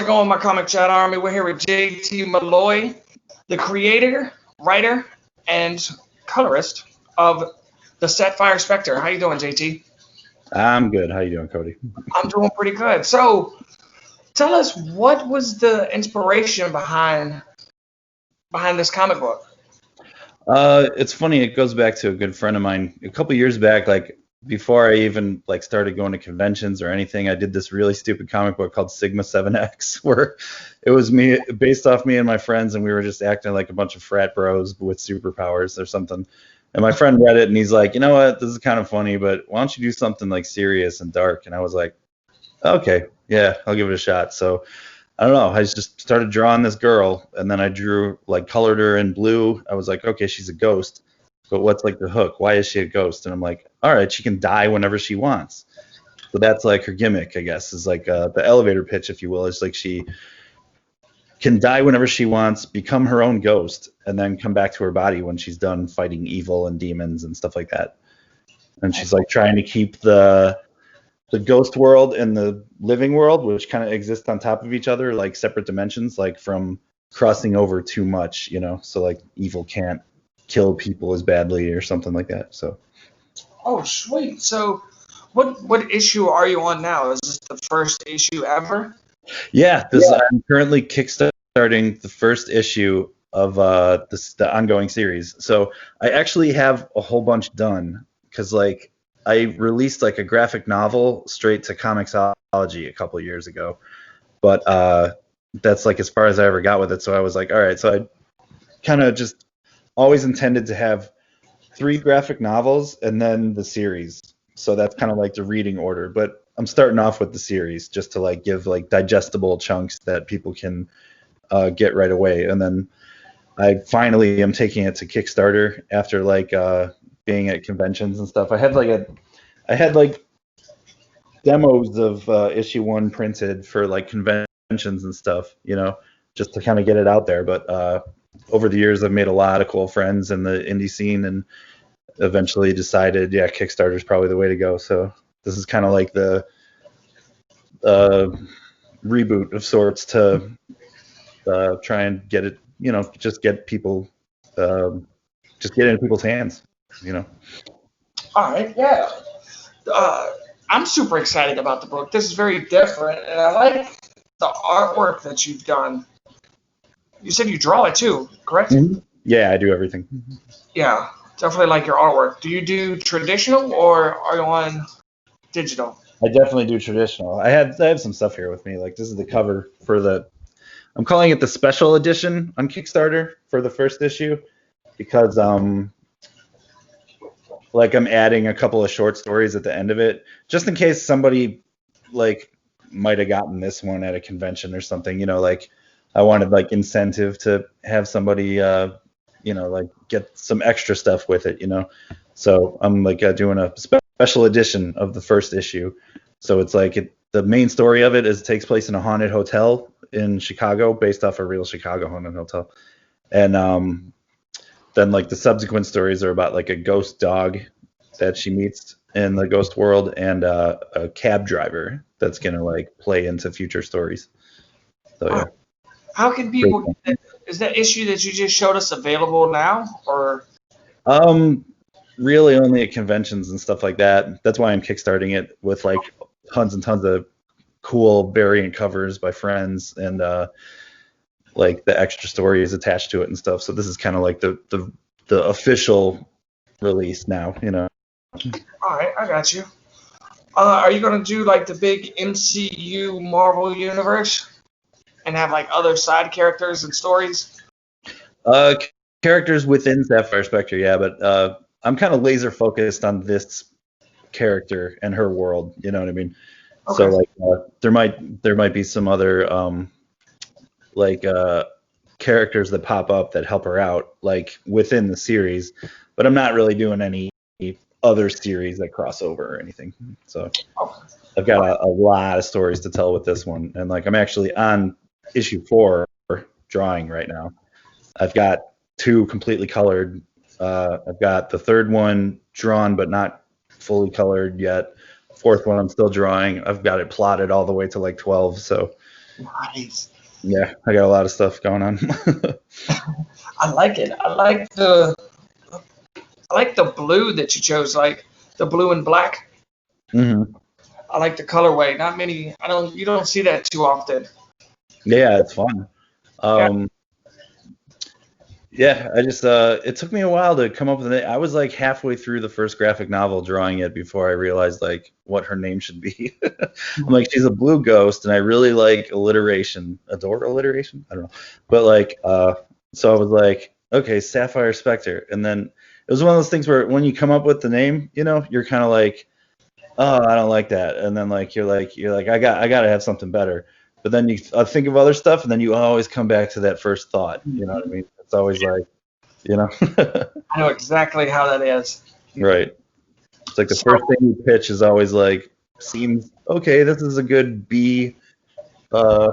going, my comic chat army? We're here with JT Molloy, the creator, writer, and colorist of the Sapphire Spectre. How you doing, JT? I'm good. How you doing, Cody? I'm doing pretty good. So, tell us, what was the inspiration behind this comic book? It's funny. It goes back to a good friend of mine. A couple years back, like before I even started going to conventions or anything, I did this really stupid comic book called Sigma 7X, where it was me, based off me and my friends, and we were just acting like a bunch of frat bros with superpowers or something. And my friend read it, and he's like, you know what, this is kind of funny, but why don't you do something like serious and dark? And I was like, okay, yeah, I'll give it a shot. So I don't know, I just started drawing this girl, and then I drew, colored her in blue. I was like, okay, she's a ghost, but what's the hook? Why is she a ghost? And I'm like, all right, she can die whenever she wants. So that's her gimmick, I guess, is the elevator pitch, if you will. It's she can die whenever she wants, become her own ghost, and then come back to her body when she's done fighting evil and demons and stuff like that. And she's trying to keep the ghost world and the living world, which kind of exist on top of each other, like separate dimensions, from crossing over too much, so evil can't kill people as badly or something like that. So Oh, sweet. So what issue are you on now? Is this the first issue ever? yeah, I'm currently kickstarting the first issue of the ongoing series. So I actually have a whole bunch done, because I released a graphic novel straight to Comicchatauthority a couple years ago, but that's as far as I ever got with it. So I was like, all right, so I kind of just always intended to have 3 graphic novels and then the series. So that's kind of the reading order, but I'm starting off with the series just to give digestible chunks that people can get right away. And then I finally am taking it to Kickstarter after being at conventions and stuff. I had demos of issue 1 printed for conventions and stuff, just to kind of get it out there. But over the years, I've made a lot of cool friends in the indie scene, and eventually decided, yeah, Kickstarter is probably the way to go. So this is kind of the reboot of sorts to try and get it, just get people, just get it in people's hands, All right, yeah. I'm super excited about the book. This is very different, and I like the artwork that you've done. You said you draw it too, correct? Mm-hmm. Yeah, I do everything. Yeah, definitely like your artwork. Do you do traditional, or are you on digital? I definitely do traditional. I have some stuff here with me. This is the cover for I'm calling it the special edition on Kickstarter for the first issue, because I'm adding a couple of short stories at the end of it, just in case somebody might have gotten this one at a convention or something. I wanted incentive to have somebody get some extra stuff with it. So I'm doing a special edition of the first issue. So it's the main story of it takes place in a haunted hotel in Chicago, based off a real Chicago haunted hotel. And then the subsequent stories are about a ghost dog that she meets in the ghost world, and a cab driver that's gonna play into future stories. So yeah. How can people? Is that issue that you just showed us available now, or? Really only at conventions and stuff like that. That's why I'm kickstarting it with tons and tons of cool variant covers by friends, and the extra stories attached to it and stuff. So this is kind of the official release now, All right, I got you. Are you gonna do the big MCU Marvel universe and have other side characters and stories? Characters within Sapphire Spectre, yeah, but I'm kind of laser focused on this character and her world. You know what I mean? Okay. So there might be some other characters that pop up that help her out within the series, but I'm not really doing any other series that cross over or anything. So I've got a lot of stories to tell with this one, and I'm actually on issue 4 drawing right now. I've got 2 completely colored. I've got the 3rd one drawn but not fully colored yet. 4th one I'm still drawing. I've got it plotted all the way to 12. So Nice. Yeah, I got a lot of stuff going on. I like it. I like the blue that you chose, like the blue and black. hmm I like the colorway. Not many. You don't see that too often. Yeah, it's fun. Yeah. Um, Yeah, I just it took me a while to come up with it. I was like halfway through the first graphic novel drawing it before I realized like what her name should be. I'm like, she's a blue ghost, and I really like alliteration, adore alliteration. I don't know, but like, so I was like, okay, Sapphire Spectre, and then it was one of those things where when you come up with the name, you're kind of like, oh, I don't like that, and then like you're like, I gotta have something better. But then you think of other stuff, and then you always come back to that first thought. You know what I mean? It's always like, you know, I know exactly how that is. right. It's like the So, first thing you pitch is always like, seems okay. This is a good B, uh,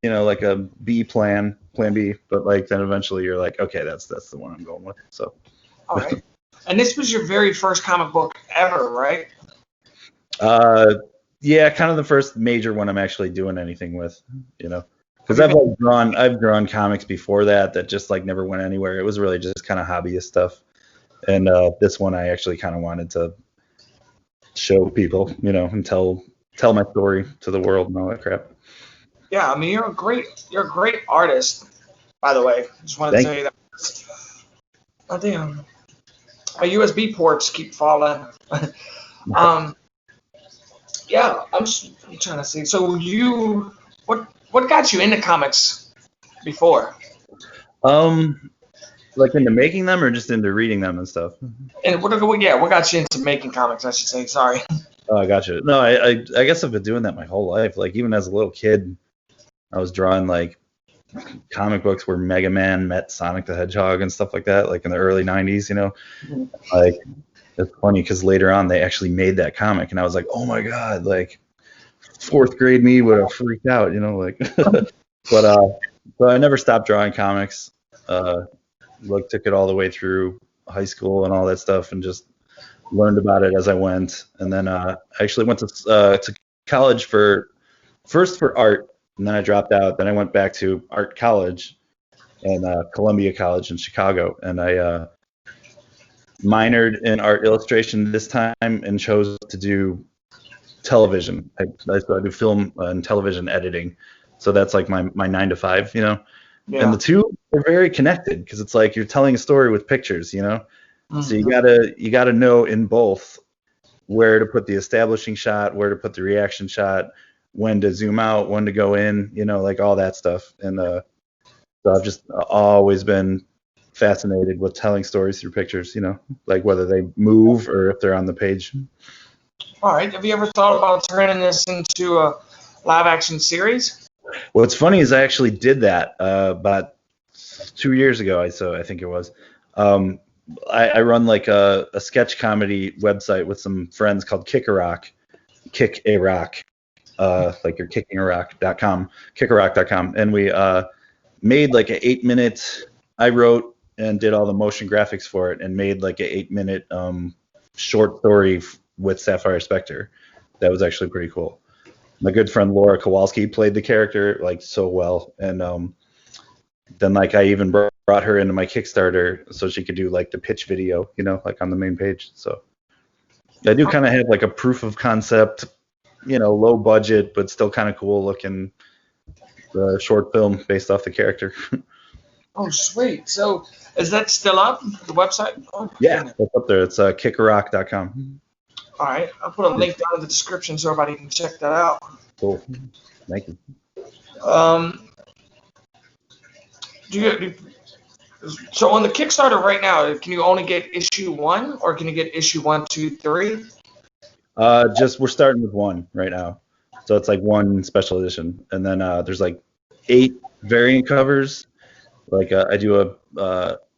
like a B plan B. But like then eventually you're like, okay, that's the one I'm going with. So, all right. And this was your very first comic book ever, right? uh, yeah, kind of the first major one I'm actually doing anything with, Have because you I've drawn comics before that just like never went anywhere. It was really just kind of hobbyist stuff, and this one I actually kind of wanted to show people, and tell my story to the world and all that crap. Yeah, I mean you're a great artist, by the way. Just wanted to Thank tell you that. Oh damn. My USB ports keep falling. you. um yeah, I'm trying to see. So what got you into comics before? Um, like into making them or just into reading them and stuff? And what got you into making comics, I should say. Sorry. Oh, I gotcha. No, I guess I've been doing that my whole life. Like even as a little kid, I was drawing like comic books where Mega Man met Sonic the Hedgehog and stuff like that, like in the early '90s. Like it's funny because later on they actually made that comic, and I was like, oh my god, like fourth grade me would have freaked out, like. But so I never stopped drawing comics. Like took it all the way through high school and all that stuff, and just learned about it as I went. And then I actually went to college for art, and then I dropped out. Then I went back to art college and Columbia College in Chicago, and I minored in art illustration this time and chose to do television. So I do film and television editing. So that's like my 9 to 5. And Yeah. the two are very connected because it's like you're telling a story with pictures. So Mhm. you gotta know in both where to put the establishing shot, where to put the reaction shot, when to zoom out, when to go in, like all that stuff. And so I've just always been fascinated with telling stories through pictures, like whether they move or if they're on the page. All right. Have you ever thought about turning this into a live action series? What's funny is I actually did that about 2 years ago. I think it was. Um, I run like a sketch comedy website with some friends called Kick a Rock, like you're kicking a rock.com, kickarock.com, and we made like an 8 minute. I wrote and did all the motion graphics for it, and made like an 8 minute short story with Sapphire Spectre. That was actually pretty cool. My good friend Laura Kowalski played the character like so well, and then like I even brought her into my Kickstarter so she could do like the pitch video, like on the main page. So I do kind of have like a proof of concept, low budget but still kind of cool looking short film based off the character. Oh, sweet. So is that still up, the website? Oh, my Yeah, goodness. that's up there. It's kickarock.com. All right. I'll put a link down in the description so everybody can check that out. Cool. Thank you. Um, so on the Kickstarter right now, can you only get issue 1 or can you get issue 1, 2, 3? Just we're starting with one right now, so it's like one special edition, and then there's like 8 variant covers. Like I do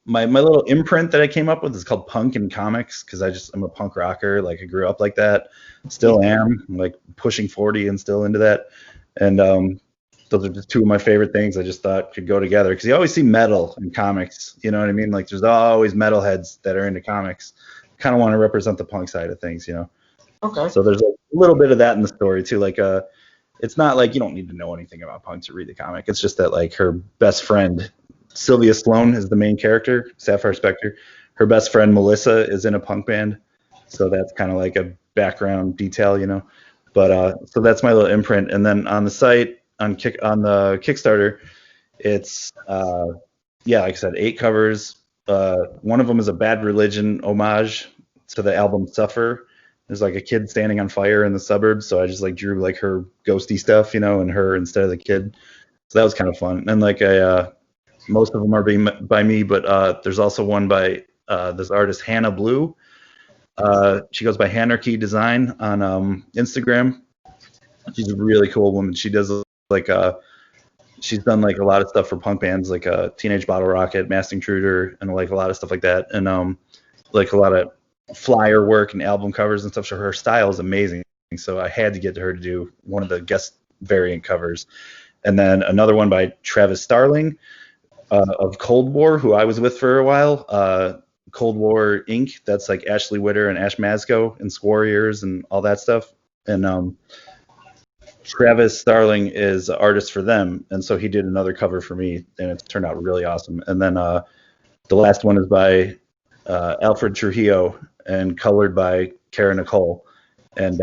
my little imprint that I came up with is called Punk in Comics because I'm a punk rocker. Like I grew up like that, still am. I'm like pushing 40 and still into that. And those are just two of my favorite things I just thought could go together because you always see metal in comics. You know what I mean? Like there's always metalheads that are into comics. Kind of want to represent the punk side of things. Okay. So there's a little bit of that in the story too. Like it's not like you don't need to know anything about punk to read the comic. It's just that like her best friend Sylvia Sloan is the main character, Sapphire Spectre. Her best friend Melissa is in a punk band, so that's kind of like a background detail, you know. But so that's my little imprint. And then on the site on the Kickstarter, it's yeah, like I said, 8 covers. One of them is a Bad Religion homage to the album Suffer. There's like a kid standing on fire in the suburbs, so I just like drew like her ghosty stuff, you know, and her instead of the kid. So that was kind of fun. And like most of them are being by me, but there's also one by this artist Hannah Blue. She goes by Hanarchy Design on Instagram. She's a really cool woman. She does like she's done like a lot of stuff for punk bands, like Teenage Bottle Rocket, Masked Intruder, and like a lot of stuff like that, and like a lot of flyer work and album covers and stuff. So her style is amazing. So I had to get her to do one of the guest variant covers, and then another one by Travis Starling of Cold War, who I was with for a while. Cold War Inc. That's like Ashley Witter and Ash Masco and Squarriors and all that stuff. And Travis Starling is an artist for them, and so he did another cover for me, and it turned out really awesome. And then the last one is by Alfred Trujillo and colored by Kara Nicole, and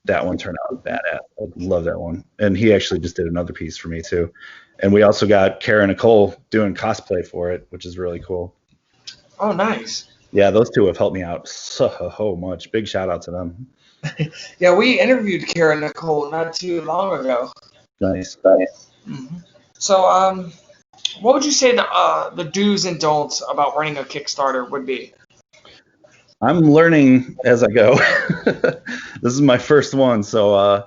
that one turned out badass. I love that one. And he actually just did another piece for me too. And we also got Kara Nicole doing cosplay for it, which is really cool. Oh, nice. Yeah, those two have helped me out so much. Big shout out to them. Yeah, we interviewed Kara Nicole not too long ago. Nice. Mm-hmm. So, what would you say the do's and don'ts about running a Kickstarter would be? I'm learning as I go. This is my first one, so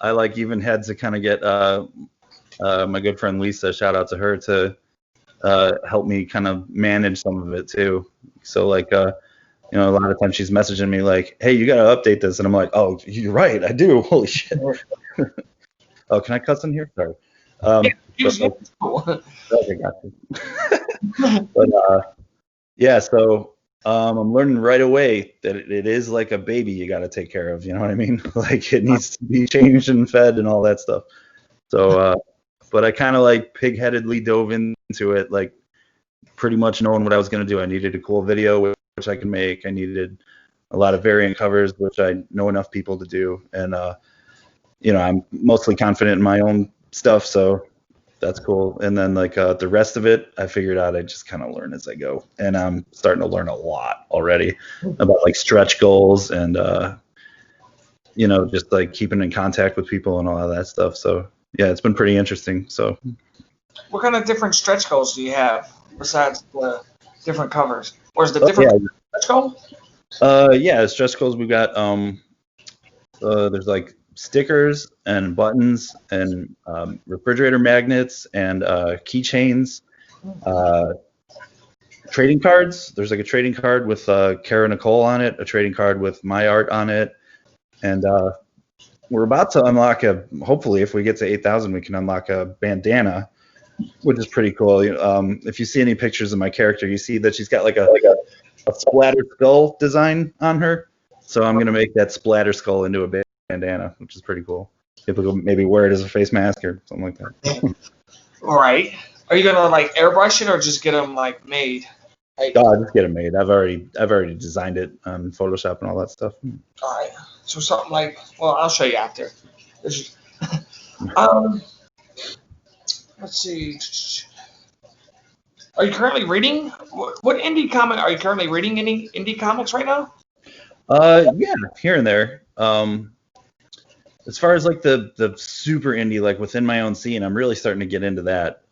I like even had to kind of get my good friend Lisa, shout out to her, to help me kind of manage some of it too. So like you know, a lot of times she's messaging me like, hey, you gotta update this, and I'm like, oh, you're right, I do. Holy shit. Oh, can I cuss in here? Sorry. Okay, got you. But yeah, so I'm learning right away that it is like a baby you got to take care of. You know what I mean? Like it needs to be changed and fed and all that stuff. So, but I kind of like pig-headedly dove into it, like pretty much knowing what I was going to do. I needed a cool video, which I can make. I needed a lot of variant covers, which I know enough people to do. And, you know, I'm mostly confident in my own stuff, so that's cool. And then like the rest of it, I figured out I just kind of learn as I go, and I'm starting to learn a lot already about like stretch goals and you know, just like keeping in contact with people and all of that stuff. So yeah, it's been pretty interesting. So what kind of different stretch goals do you have besides the different covers? Or is the different stretch goal? Yeah, stretch goals we've got there's like stickers and buttons and refrigerator magnets and keychains, trading cards. There's like a trading card with Kara Nicole on it, a trading card with my art on it, and we're about to unlock hopefully if we get to 8,000 we can unlock a bandana, which is pretty cool. If you see any pictures of my character, you see that she's got like a splatter skull design on her, so I'm gonna make that splatter skull into a bandana, which is pretty cool. People maybe wear it as a face mask or something like that. All right. Are you gonna like airbrush it or just get them like made? Like, I'll just get it made. I've already designed it on Photoshop and all that stuff. All right. So something like, well, I'll show you after. Let's see. Are you currently reading? What indie comic are you currently reading? Any indie comics right now? Yeah, here and there. As far as like the super indie, like within my own scene, I'm really starting to get into that.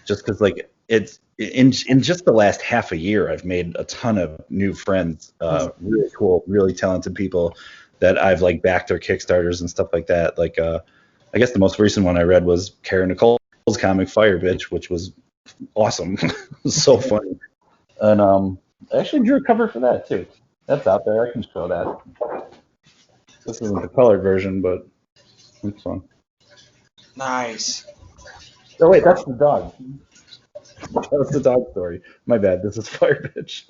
Just because like it's in just the last half a year, I've made a ton of new friends, really cool, really talented people that I've like backed their Kickstarters and stuff like that. Like I guess the most recent one I read was Kara Nicole's comic Fire Bitch, which was awesome. It was so funny. And I actually drew a cover for that too. That's out there. I can show that. This isn't the colored version, but it's fun. Nice. Oh wait, that's the dog. That was the dog story. My bad. This is Fire Bitch.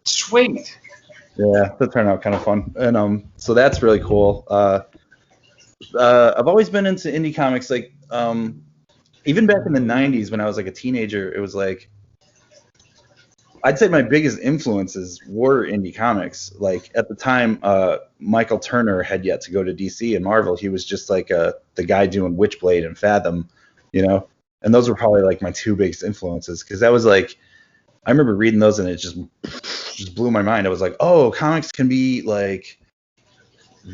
Sweet. Yeah, that turned out kind of fun. And so that's really cool. I've always been into indie comics. Like, even back in the '90s when I was like a teenager, it was like I'd say my biggest influences were indie comics. Like at the time, Michael Turner had yet to go to DC and Marvel. He was just like the guy doing Witchblade and Fathom, you know. And those were probably like my two biggest influences because that was like I remember reading those and it just blew my mind. I was like, oh, comics can be like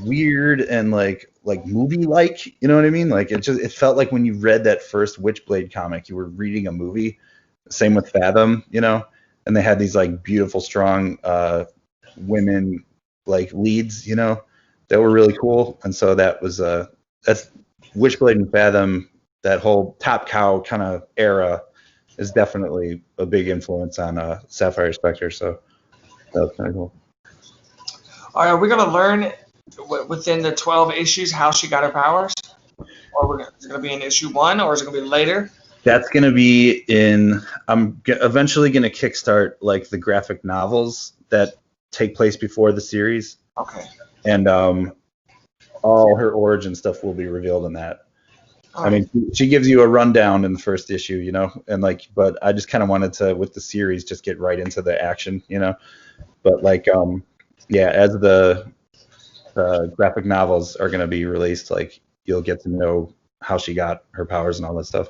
weird and like movie like, you know what I mean? Like it felt like when you read that first Witchblade comic, you were reading a movie. Same with Fathom, you know. And they had these like beautiful, strong women like leads, you know, that were really cool. And so that was that's Witchblade and Fathom. That whole Top Cow kind of era is definitely a big influence on Sapphire Spectre. So that was kind of cool. All right, are we gonna learn within the 12 issues how she got her powers, or is it gonna be in issue 1, or is it gonna be later? That's going to be in, I'm eventually going to kickstart like the graphic novels that take place before the series. Okay. And all her origin stuff will be revealed in that. I mean, she gives you a rundown in the first issue, you know, and like, but I just kind of wanted to, with the series, just get right into the action, you know. But like, yeah, as the graphic novels are going to be released, like, you'll get to know how she got her powers and all that stuff.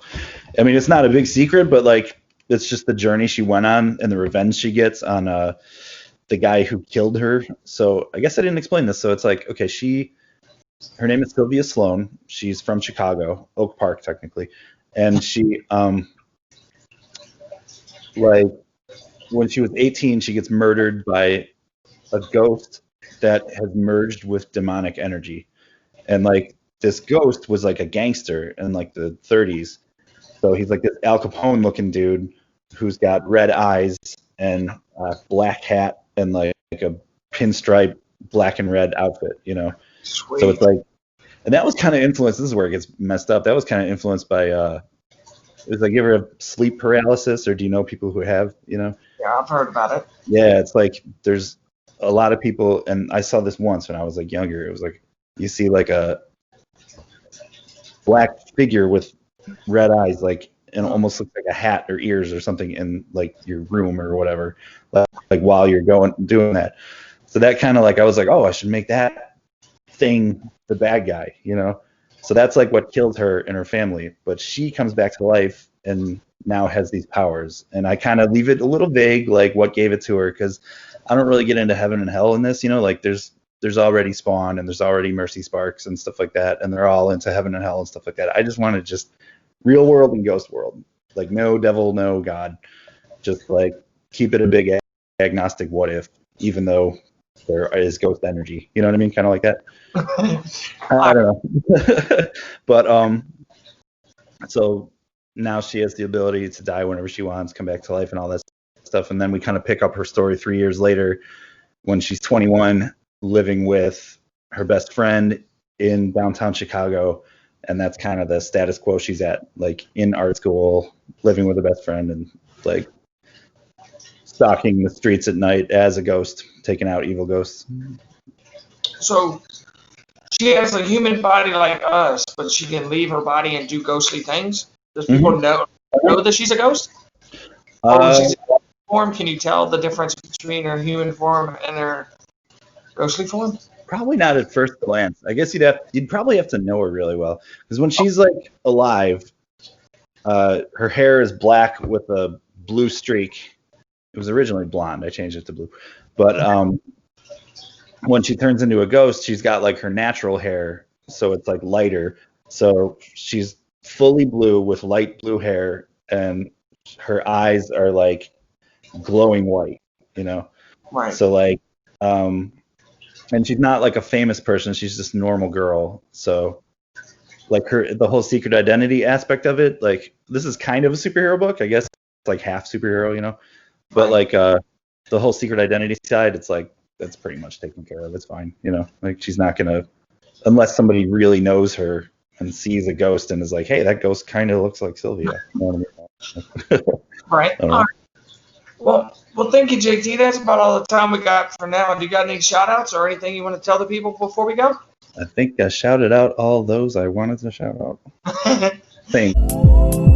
I mean, it's not a big secret, but like it's just the journey she went on and the revenge she gets on the guy who killed her. So I guess I didn't explain this. So it's like, okay, her name is Sylvia Sloan. She's from Chicago, Oak Park technically, and she like when she was 18, she gets murdered by a ghost that has merged with demonic energy, and like this ghost was like a gangster in like the 30s. So he's like this Al Capone looking dude who's got red eyes and a black hat and like a pinstripe black and red outfit, you know. Sweet. So it's like, and that was kind of influenced. This is where it gets messed up. That was kind of influenced by, it was like, you ever have sleep paralysis, or do you know people who have, you know? Yeah, I've heard about it. Yeah, it's like there's a lot of people, and I saw this once when I was like younger. It was like you see like a black figure with red eyes, like, and almost looks like a hat or ears or something in like your room or whatever, like while you're doing that. So that kind of like, I was like, oh, I should make that thing the bad guy, you know? So that's like what killed her and her family. But she comes back to life and now has these powers. And I kind of leave it a little vague, like what gave it to her, because I don't really get into heaven and hell in this, you know, like there's already Spawn and there's already Mercy Sparks and stuff like that, and they're all into heaven and hell and stuff like that. I just want to just real world and ghost world, like no devil, no God, just like keep it a big agnostic what if, even though there is ghost energy, you know what I mean, kind of like that. I don't know. But so now she has the ability to die whenever she wants, come back to life and all that stuff, and then we kind of pick up her story 3 years later when she's 21, living with her best friend in downtown Chicago, and that's kind of the status quo she's at, like in art school, living with her best friend, and like stalking the streets at night as a ghost, taking out evil ghosts. So she has a human body like us, but she can leave her body and do ghostly things. Does people know that she's a ghost? Or when she's in form, can you tell the difference between her human form and her ghostly form? Probably not at first glance. I guess you'd probably have to know her really well, because when she's like alive, her hair is black with a blue streak. It was originally blonde. I changed it to blue. But when she turns into a ghost, she's got like her natural hair, so it's like lighter. So she's fully blue with light blue hair, and her eyes are like glowing white, you know. Right. So like, and she's not like a famous person. She's just a normal girl. So like the whole secret identity aspect of it, like this is kind of a superhero book. I guess it's like half superhero, you know. But like the whole secret identity side, it's like that's pretty much taken care of. It's fine, you know. Like she's not gonna, unless somebody really knows her and sees a ghost and is like, hey, that ghost kind of looks like Sylvia. You know what I mean? Right. All right. Well, thank you, JT. That's about all the time we got for now. Do you got any shout-outs or anything you want to tell the people before we go? I think I shouted out all those I wanted to shout out. Thanks.